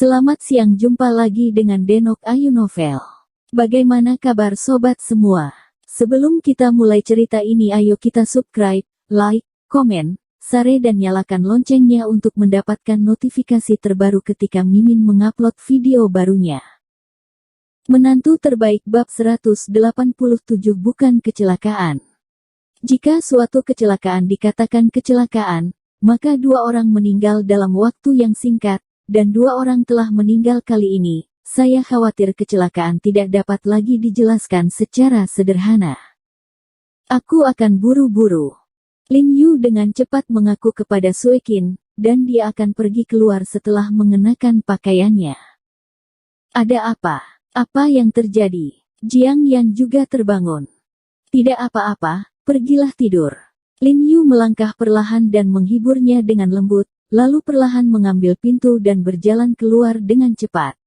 Selamat siang, jumpa lagi dengan Denok Ayu Novel. Bagaimana kabar sobat semua? Sebelum kita mulai cerita ini, ayo kita subscribe, like, komen, share dan nyalakan loncengnya untuk mendapatkan notifikasi terbaru ketika Mimin mengupload video barunya. Menantu terbaik bab 187 bukan kecelakaan. Jika suatu kecelakaan dikatakan kecelakaan, maka 2 orang meninggal dalam waktu yang singkat, dan 2 orang telah meninggal kali ini. Saya khawatir kecelakaan tidak dapat lagi dijelaskan secara sederhana. Aku akan buru-buru. Lin Yu dengan cepat mengaku kepada Sue Qin, dan dia akan pergi keluar setelah mengenakan pakaiannya. Ada apa? Apa yang terjadi? Jiang Yan juga terbangun. Tidak apa-apa, pergilah tidur. Lin Yu melangkah perlahan dan menghiburnya dengan lembut, lalu perlahan mengambil pintu dan berjalan keluar dengan cepat.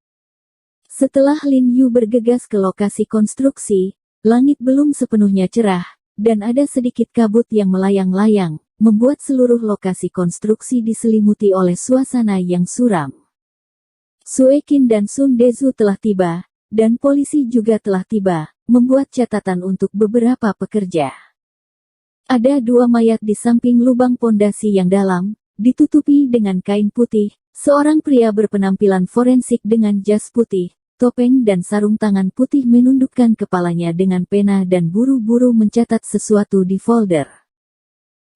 Setelah Lin Yu bergegas ke lokasi konstruksi, langit belum sepenuhnya cerah, dan ada sedikit kabut yang melayang-layang, membuat seluruh lokasi konstruksi diselimuti oleh suasana yang suram. Sue Qin dan Sun Dezu telah tiba, dan polisi juga telah tiba, membuat catatan untuk beberapa pekerja. Ada 2 mayat di samping lubang pondasi yang dalam, ditutupi dengan kain putih. Seorang pria berpenampilan forensik dengan jas putih, topeng dan sarung tangan putih menundukkan kepalanya dengan pena dan buru-buru mencatat sesuatu di folder.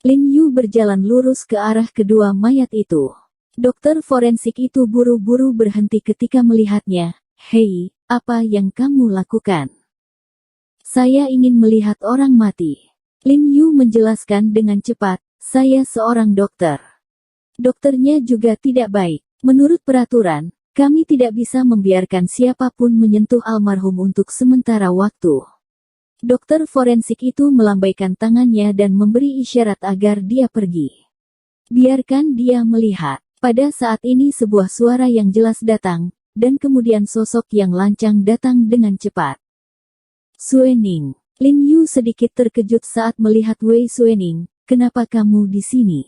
Lin Yu berjalan lurus ke arah kedua mayat itu. Dokter forensik itu buru-buru berhenti ketika melihatnya. Hei, apa yang kamu lakukan? Saya ingin melihat orang mati. Lin Yu menjelaskan dengan cepat, saya seorang dokter. Dokternya juga tidak baik. Menurut peraturan, kami tidak bisa membiarkan siapapun menyentuh almarhum untuk sementara waktu. Dokter forensik itu melambaikan tangannya dan memberi isyarat agar dia pergi. Biarkan dia melihat. Pada saat ini sebuah suara yang jelas datang, dan kemudian sosok yang lancang datang dengan cepat. Suening. Lin Yu sedikit terkejut saat melihat Wei Suening. Kenapa kamu di sini?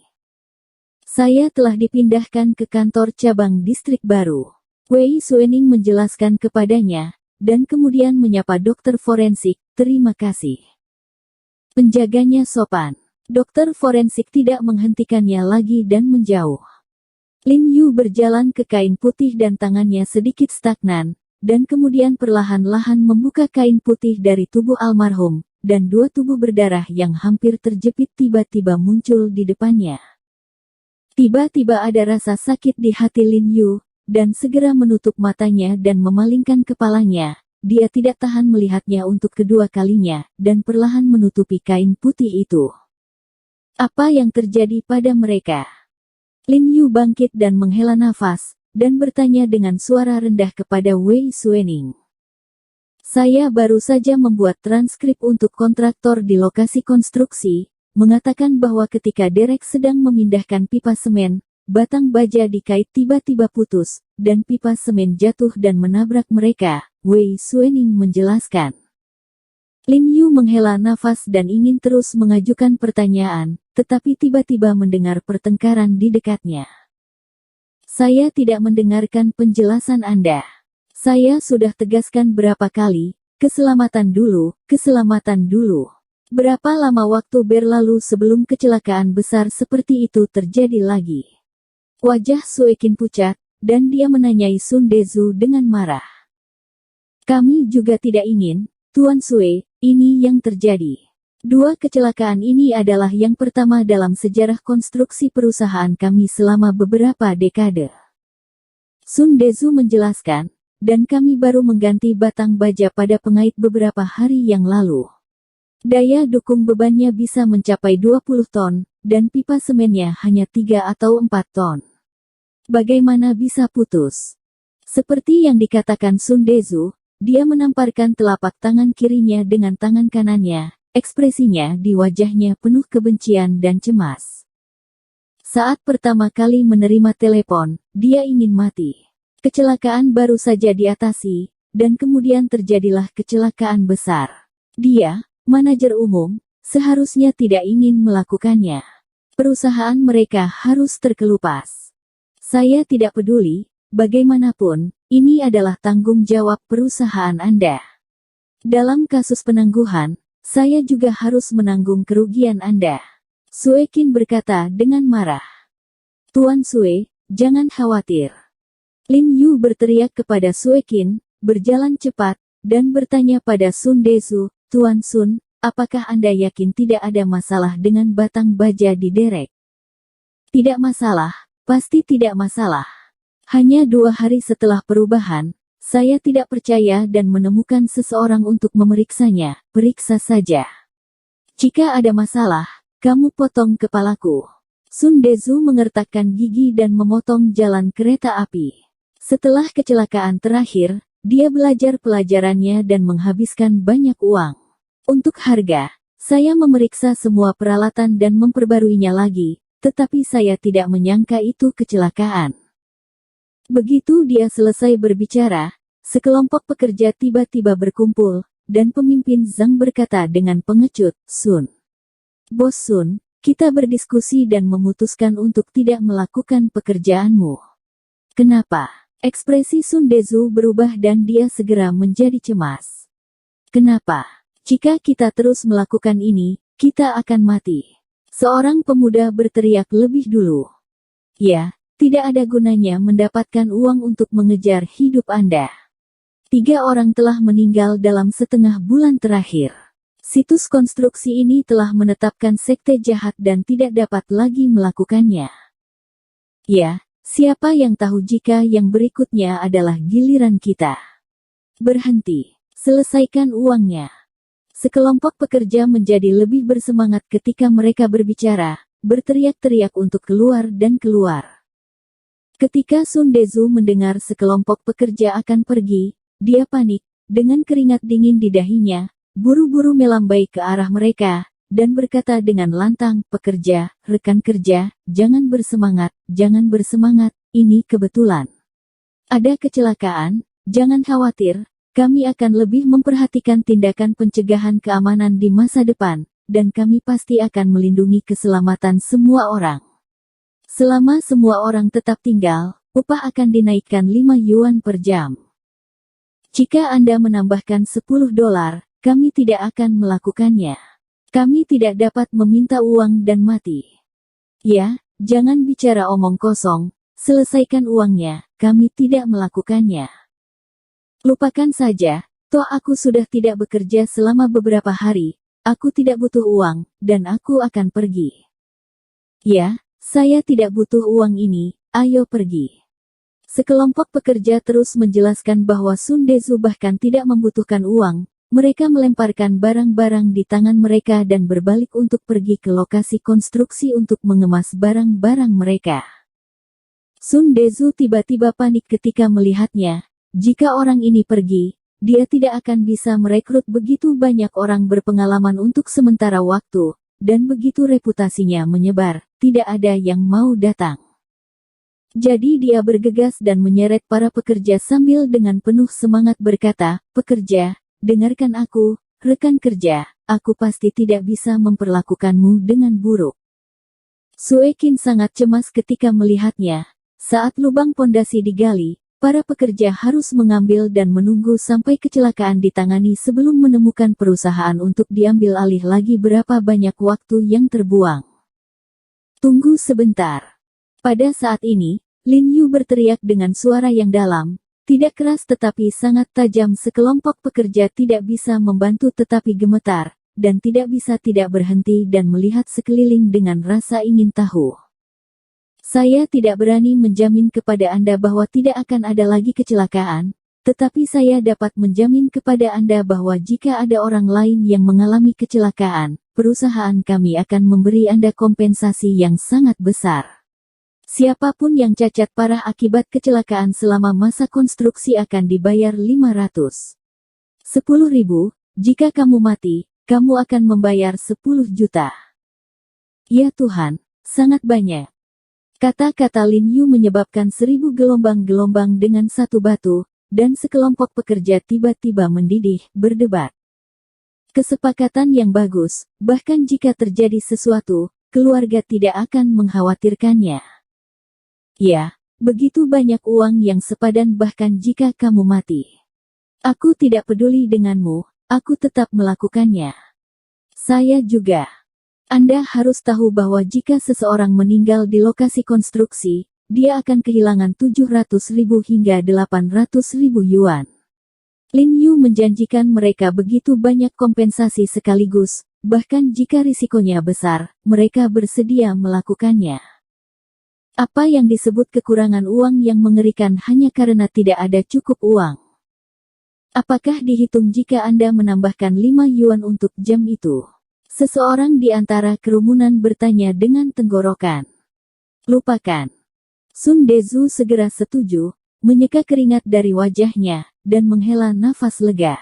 Saya telah dipindahkan ke kantor cabang distrik baru. Wei Suening menjelaskan kepadanya, dan kemudian menyapa dokter forensik, terima kasih. Penjaganya sopan. Dokter forensik tidak menghentikannya lagi dan menjauh. Lin Yu berjalan ke kain putih dan tangannya sedikit stagnan, dan kemudian perlahan-lahan membuka kain putih dari tubuh almarhum, dan 2 tubuh berdarah yang hampir terjepit tiba-tiba muncul di depannya. Tiba-tiba ada rasa sakit di hati Lin Yu, dan segera menutup matanya dan memalingkan kepalanya. Dia tidak tahan melihatnya untuk kedua kalinya, dan perlahan menutupi kain putih itu. Apa yang terjadi pada mereka? Lin Yu bangkit dan menghela nafas, dan bertanya dengan suara rendah kepada Wei Suening. Saya baru saja membuat transkrip untuk kontraktor di lokasi konstruksi, mengatakan bahwa ketika derek sedang memindahkan pipa semen, batang baja dikait tiba-tiba putus, dan pipa semen jatuh dan menabrak mereka, Wei Suening menjelaskan. Lin Yu menghela nafas dan ingin terus mengajukan pertanyaan, tetapi tiba-tiba mendengar pertengkaran di dekatnya. Saya tidak mendengarkan penjelasan Anda. Saya sudah tegaskan berapa kali, keselamatan dulu, keselamatan dulu. Berapa lama waktu berlalu sebelum kecelakaan besar seperti itu terjadi lagi? Wajah Sue Qin pucat, dan dia menanyai Sun Dezu dengan marah. Kami juga tidak ingin, Tuan Sue, ini yang terjadi. 2 kecelakaan ini adalah yang pertama dalam sejarah konstruksi perusahaan kami selama beberapa dekade. Sun Dezu menjelaskan, dan kami baru mengganti batang baja pada pengait beberapa hari yang lalu. Daya dukung bebannya bisa mencapai 20 ton, dan pipa semennya hanya 3 atau 4 ton. Bagaimana bisa putus? Seperti yang dikatakan Sun Dezu, dia menamparkan telapak tangan kirinya dengan tangan kanannya, ekspresinya di wajahnya penuh kebencian dan cemas. Saat pertama kali menerima telepon, dia ingin mati. Kecelakaan baru saja diatasi, dan kemudian terjadilah kecelakaan besar. Dia, manajer umum, seharusnya tidak ingin melakukannya. Perusahaan mereka harus terkelupas. Saya tidak peduli, bagaimanapun, ini adalah tanggung jawab perusahaan Anda. Dalam kasus penangguhan, saya juga harus menanggung kerugian Anda. Sue Qin berkata dengan marah. Tuan Sue, jangan khawatir. Lin Yu berteriak kepada Sue Qin, berjalan cepat, dan bertanya pada Sun Dezu, Tuan Sun, apakah Anda yakin tidak ada masalah dengan batang baja di derek? Tidak masalah, pasti tidak masalah. Hanya 2 hari setelah perubahan, saya tidak percaya dan menemukan seseorang untuk memeriksanya, periksa saja. Jika ada masalah, kamu potong kepalaku. Sun Dezu mengertakkan gigi dan memotong jalan kereta api. Setelah kecelakaan terakhir, dia belajar pelajarannya dan menghabiskan banyak uang. Untuk harga, saya memeriksa semua peralatan dan memperbaruinya lagi, tetapi saya tidak menyangka itu kecelakaan. Begitu dia selesai berbicara, sekelompok pekerja tiba-tiba berkumpul, dan pemimpin Zhang berkata dengan pengecut, Sun. Bos Sun, kita berdiskusi dan memutuskan untuk tidak melakukan pekerjaanmu. Kenapa? Ekspresi Sun Dezu berubah dan dia segera menjadi cemas. Kenapa? Jika kita terus melakukan ini, kita akan mati. Seorang pemuda berteriak lebih dulu. Ya, tidak ada gunanya mendapatkan uang untuk mengejar hidup Anda. 3 orang telah meninggal dalam setengah bulan terakhir. Situs konstruksi ini telah menetapkan sekte jahat dan tidak dapat lagi melakukannya. Ya, siapa yang tahu jika yang berikutnya adalah giliran kita. Berhenti, selesaikan uangnya. Sekelompok pekerja menjadi lebih bersemangat ketika mereka berbicara, berteriak-teriak untuk keluar dan keluar. Ketika Sun Dezu mendengar sekelompok pekerja akan pergi, dia panik, dengan keringat dingin di dahinya, buru-buru melambai ke arah mereka, dan berkata dengan lantang, pekerja, rekan kerja, jangan bersemangat, ini kebetulan. Ada kecelakaan, jangan khawatir, kami akan lebih memperhatikan tindakan pencegahan keamanan di masa depan, dan kami pasti akan melindungi keselamatan semua orang. Selama semua orang tetap tinggal, upah akan dinaikkan 5 yuan per jam. Jika Anda menambahkan $10, kami tidak akan melakukannya. Kami tidak dapat meminta uang dan mati. Ya, jangan bicara omong kosong, selesaikan uangnya, kami tidak melakukannya. Lupakan saja, toh aku sudah tidak bekerja selama beberapa hari, aku tidak butuh uang, dan aku akan pergi. Ya, saya tidak butuh uang ini, ayo pergi. Sekelompok pekerja terus menjelaskan bahwa Sun Dezu bahkan tidak membutuhkan uang, mereka melemparkan barang-barang di tangan mereka dan berbalik untuk pergi ke lokasi konstruksi untuk mengemas barang-barang mereka. Sun Dezu tiba-tiba panik ketika melihatnya, jika orang ini pergi, dia tidak akan bisa merekrut begitu banyak orang berpengalaman untuk sementara waktu, dan begitu reputasinya menyebar, tidak ada yang mau datang. Jadi dia bergegas dan menyeret para pekerja sambil dengan penuh semangat berkata, pekerja, dengarkan aku, rekan kerja, aku pasti tidak bisa memperlakukanmu dengan buruk. Sue Qin sangat cemas ketika melihatnya. Saat lubang pondasi digali, para pekerja harus mengambil dan menunggu sampai kecelakaan ditangani sebelum menemukan perusahaan untuk diambil alih lagi. Berapa banyak waktu yang terbuang. Tunggu sebentar. Pada saat ini, Lin Yu berteriak dengan suara yang dalam, tidak keras tetapi sangat tajam. Sekelompok pekerja tidak bisa membantu tetapi gemetar, dan tidak bisa tidak berhenti dan melihat sekeliling dengan rasa ingin tahu. Saya tidak berani menjamin kepada Anda bahwa tidak akan ada lagi kecelakaan, tetapi saya dapat menjamin kepada Anda bahwa jika ada orang lain yang mengalami kecelakaan, perusahaan kami akan memberi Anda kompensasi yang sangat besar. Siapapun yang cacat parah akibat kecelakaan selama masa konstruksi akan dibayar 510.000. Jika kamu mati, kamu akan membayar 10 juta. Ya Tuhan, sangat banyak. Kata-kata Lin Yu menyebabkan 1000 gelombang-gelombang dengan satu batu, dan sekelompok pekerja tiba-tiba mendidih, berdebat. Kesepakatan yang bagus, bahkan jika terjadi sesuatu, keluarga tidak akan mengkhawatirkannya. Ya, Begitu banyak uang yang sepadan bahkan jika kamu mati. Aku tidak peduli denganmu, aku tetap melakukannya. Saya juga. Anda harus tahu bahwa jika seseorang meninggal di lokasi konstruksi, dia akan kehilangan 700.000 hingga 800.000 yuan. Lin Yu menjanjikan mereka begitu banyak kompensasi sekaligus, bahkan jika risikonya besar, mereka bersedia melakukannya. Apa yang disebut kekurangan uang yang mengerikan hanya karena tidak ada cukup uang? Apakah dihitung jika Anda menambahkan 5 yuan untuk jam itu? Seseorang di antara kerumunan bertanya dengan tenggorokan. Lupakan. Sun Dezu segera setuju, menyeka keringat dari wajahnya, dan menghela nafas lega.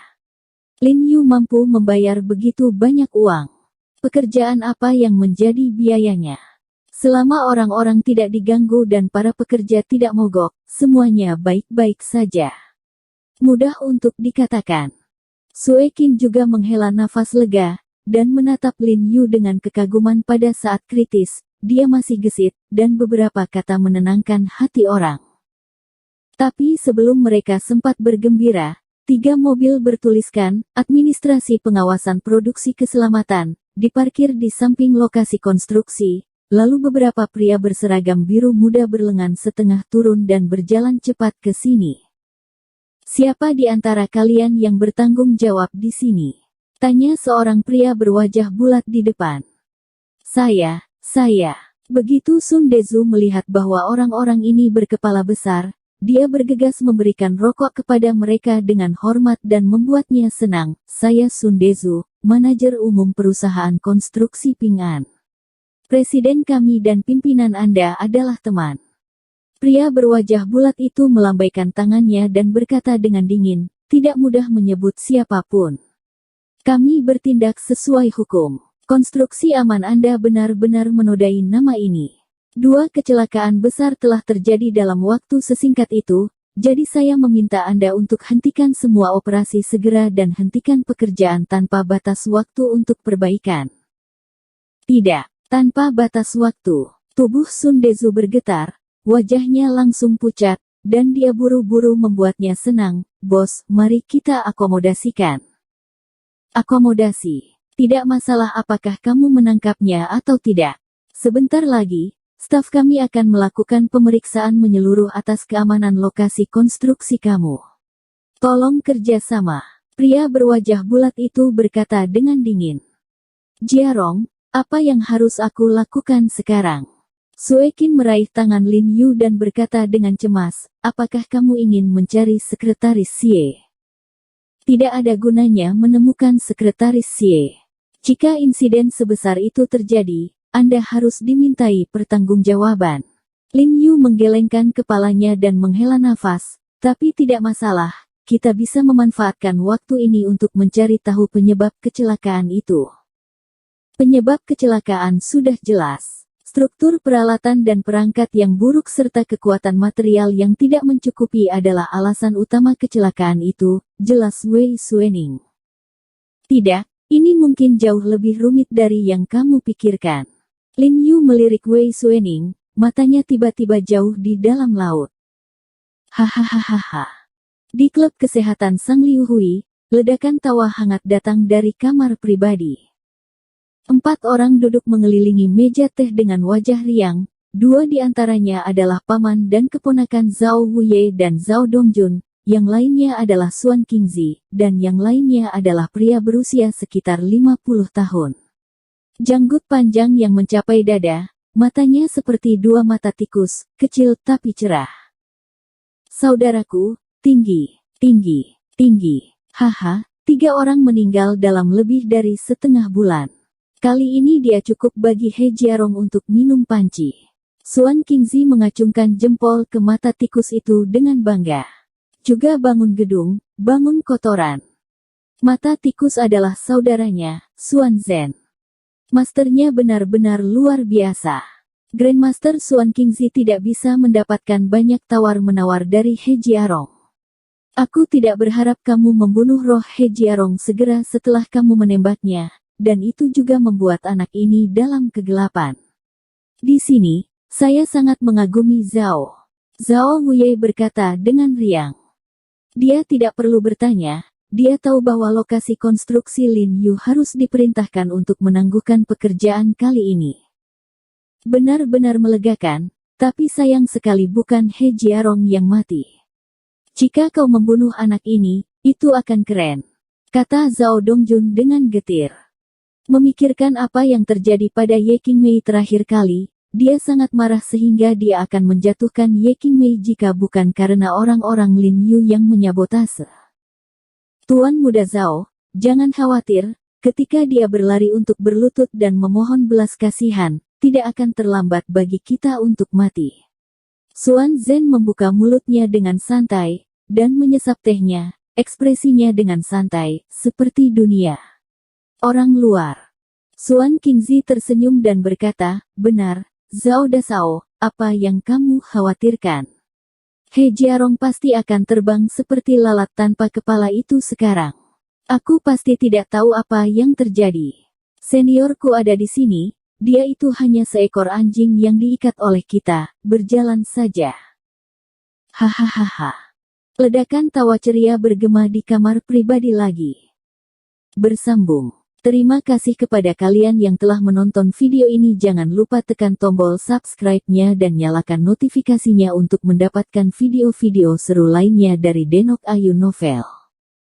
Lin Yu mampu membayar begitu banyak uang. Pekerjaan apa yang menjadi biayanya? Selama orang-orang tidak diganggu dan para pekerja tidak mogok, semuanya baik-baik saja. Mudah untuk dikatakan. Sue Qin juga menghela nafas lega, dan menatap Lin Yu dengan kekaguman pada saat kritis, dia masih gesit, dan beberapa kata menenangkan hati orang. Tapi sebelum mereka sempat bergembira, 3 mobil bertuliskan, Administrasi Pengawasan Produksi Keselamatan, diparkir di samping lokasi konstruksi, lalu beberapa pria berseragam biru muda berlengan setengah turun dan berjalan cepat ke sini. Siapa di antara kalian yang bertanggung jawab di sini? Tanya seorang pria berwajah bulat di depan. Saya. Begitu Sun Dezu melihat bahwa orang-orang ini berkepala besar, dia bergegas memberikan rokok kepada mereka dengan hormat dan membuatnya senang. Saya Sun Dezu, manajer umum perusahaan konstruksi Ping An. Presiden kami dan pimpinan Anda adalah teman. Pria berwajah bulat itu melambaikan tangannya dan berkata dengan dingin, tidak mudah menyebut siapapun. Kami bertindak sesuai hukum. Konstruksi aman Anda benar-benar menodai nama ini. 2 kecelakaan besar telah terjadi dalam waktu sesingkat itu, jadi saya meminta Anda untuk hentikan semua operasi segera dan hentikan pekerjaan tanpa batas waktu untuk perbaikan. Tidak, tanpa batas waktu. Tubuh Sun Dezu bergetar, wajahnya langsung pucat, dan dia buru-buru membuatnya senang. Bos, mari kita akomodasikan. Akomodasi. Tidak masalah apakah kamu menangkapnya atau tidak. Sebentar lagi, staf kami akan melakukan pemeriksaan menyeluruh atas keamanan lokasi konstruksi kamu. Tolong kerjasama. Pria berwajah bulat itu berkata dengan dingin. Jiarong, apa yang harus aku lakukan sekarang? Sue Qin meraih tangan Lin Yu dan berkata dengan cemas, apakah kamu ingin mencari sekretaris Xie? Tidak ada gunanya menemukan sekretaris Xie. Jika insiden sebesar itu terjadi, Anda harus dimintai pertanggungjawaban. Lin Yu menggelengkan kepalanya dan menghela nafas, tapi tidak masalah, kita bisa memanfaatkan waktu ini untuk mencari tahu penyebab kecelakaan itu. Penyebab kecelakaan sudah jelas. Struktur peralatan dan perangkat yang buruk serta kekuatan material yang tidak mencukupi adalah alasan utama kecelakaan itu, jelas Wei Suening. Tidak, ini mungkin jauh lebih rumit dari yang kamu pikirkan. Lin Yu melirik Wei Suening, matanya tiba-tiba jauh di dalam laut. Hahaha. Di klub kesehatan Sang Liu Hui, ledakan tawa hangat datang dari kamar pribadi. 4 orang duduk mengelilingi meja teh dengan wajah riang, 2 di antaranya adalah paman dan keponakan Zhao Wuye dan Zhao Dongjun, yang lainnya adalah Xuan Qingzi, dan yang lainnya adalah pria berusia sekitar 50 tahun. Janggut panjang yang mencapai dada, matanya seperti 2 mata tikus, kecil tapi cerah. Saudaraku, tinggi. Haha, 3 orang meninggal dalam lebih dari setengah bulan. Kali ini dia cukup bagi He Jiarong untuk minum panci. Xuan Qingzi mengacungkan jempol ke mata tikus itu dengan bangga. Juga bangun gedung, bangun kotoran. Mata tikus adalah saudaranya, Xuan Zhen. Masternya benar-benar luar biasa. Grandmaster Xuan Qingzi tidak bisa mendapatkan banyak tawar-menawar dari He Jiarong. Aku tidak berharap kamu membunuh roh He Jiarong segera setelah kamu menembaknya. Dan itu juga membuat anak ini dalam kegelapan. Di sini, saya sangat mengagumi Zhao. Zhao Wuye berkata dengan riang. Dia tidak perlu bertanya, dia tahu bahwa lokasi konstruksi Lin Yu harus diperintahkan untuk menangguhkan pekerjaan kali ini. Benar-benar melegakan, tapi sayang sekali bukan He Jiarong yang mati. Jika kau membunuh anak ini, itu akan keren, kata Zhao Dongjun dengan getir. Memikirkan apa yang terjadi pada Ye Qingmei terakhir kali, dia sangat marah sehingga dia akan menjatuhkan Ye Qingmei jika bukan karena orang-orang Lin Yu yang menyabotase. Tuan Muda Zhao, jangan khawatir, ketika dia berlari untuk berlutut dan memohon belas kasihan, tidak akan terlambat bagi kita untuk mati. Xuan Zhen membuka mulutnya dengan santai, dan menyesap tehnya, ekspresinya dengan santai, seperti dunia orang luar. Xuan Qingzi tersenyum dan berkata, benar, Zhao Dasao, apa yang kamu khawatirkan? He Jiarong pasti akan terbang seperti lalat tanpa kepala itu sekarang. Aku pasti tidak tahu apa yang terjadi. Seniorku ada di sini, dia itu hanya seekor anjing yang diikat oleh kita, berjalan saja. Hahaha. Ledakan tawa ceria bergema di kamar pribadi lagi. Bersambung. Terima kasih kepada kalian yang telah menonton video ini. Jangan lupa tekan tombol subscribe-nya dan nyalakan notifikasinya untuk mendapatkan video-video seru lainnya dari Denok Ayu Novel.